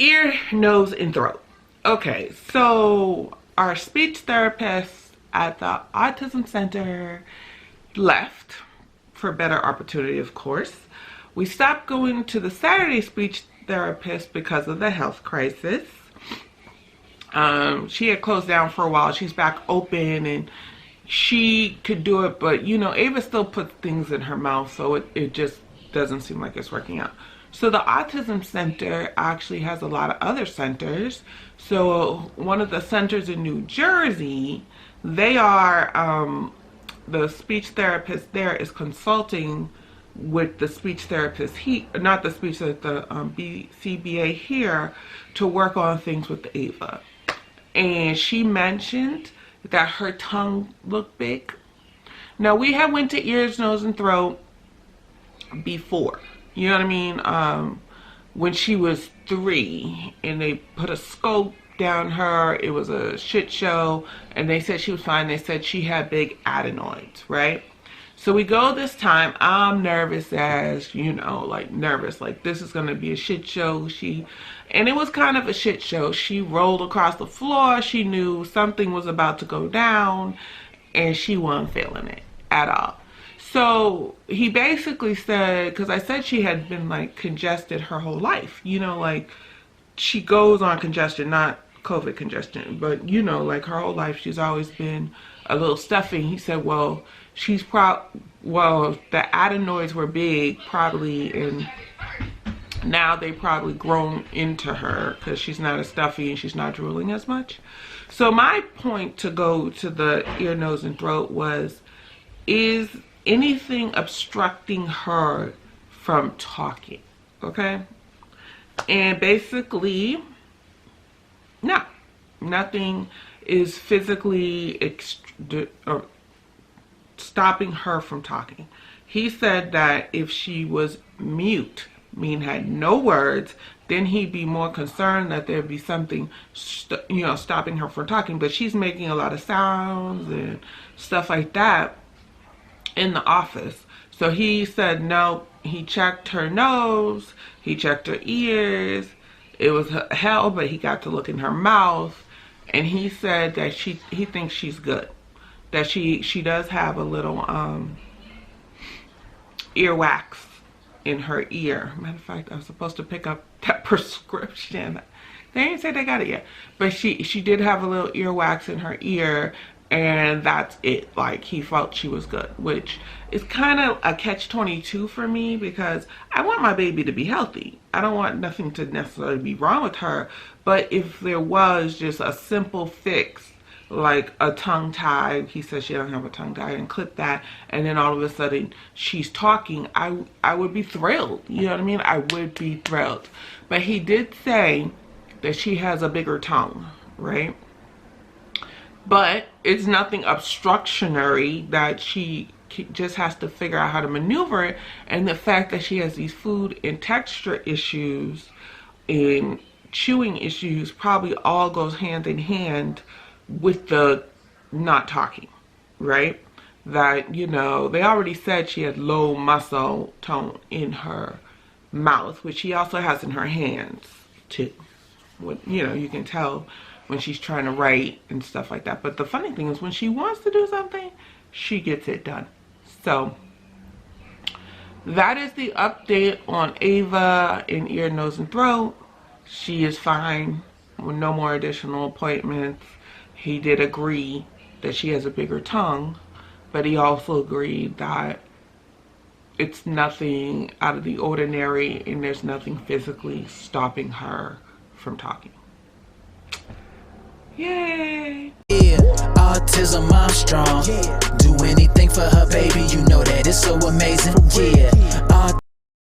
Ear, nose, and throat. Okay, so our speech therapist at the Autism Center left for better opportunity, of course. We stopped going to the Saturday speech therapist because of the health crisis. She had closed down for a while. She's back open and she could do it, but you know, Ava still puts things in her mouth, so it just doesn't seem like it's working out. So the Autism Center actually has a lot of other centers. So one of the centers in New Jersey, they are, the speech therapist there is consulting with the speech therapist, not the speech therapist, the BCBA here, to work on things with Ava. And she mentioned that her tongue looked big. Now, we had went to ears, nose, and throat before. You know what I mean? When she was 3 and they put a scope down her, it was a shit show, and they said she was fine. They said she had big adenoids, right? So we go this time. I'm nervous as, you know, like nervous, like this is gonna be a shit show. And it was kind of a shit show. She rolled across the floor. She knew something was about to go down and she wasn't feeling it at all. So he basically said, because I said she had been like congested her whole life, you know, like she goes on congestion, not COVID congestion, but you know, like her whole life she's always been a little stuffy. He said, well, the adenoids were big probably, and now they probably grown into her because she's not as stuffy and she's not drooling as much. So my point to go to the ear, nose, and throat was, is anything obstructing her from talking? Okay. And basically, no, nothing is physically stopping her from talking. He said that if she was mute, meaning had no words, then he'd be more concerned that there'd be something, you know, stopping her from talking. But she's making a lot of sounds and stuff like that in the office. So he said no. He checked her nose, he checked her ears. It was hell, but he got to look in her mouth, and he said that he thinks she's good. That she does have a little earwax in her ear. Matter of fact, I was supposed to pick up that prescription. They didn't say they got it yet, but she did have a little earwax in her ear, and that's it. Like, he felt she was good, which is kind of a catch-22 for me, because I want my baby to be healthy. I don't want nothing to necessarily be wrong with her, but if there was just a simple fix, like a tongue tie, he says she doesn't have a tongue tie, and clip that, and then all of a sudden she's talking, I would be thrilled. You know what I mean? I would be thrilled. But he did say that she has a bigger tongue, right? But it's nothing obstructionary, that she just has to figure out how to maneuver it. And the fact that she has these food and texture issues and chewing issues probably all goes hand in hand with the not talking, right? That, you know, they already said she had low muscle tone in her mouth, which she also has in her hands too. You know, you can tell when she's trying to write and stuff like that. But the funny thing is, when she wants to do something, she gets it done. So that is the update on Ava in ear, nose, and throat. She is fine with no more additional appointments. He did agree that she has a bigger tongue, but he also agreed that it's nothing out of the ordinary and there's nothing physically stopping her from talking. Yay! Yeah, autism, I'm strong. Do anything for her, baby. You know that it's so amazing. Yeah.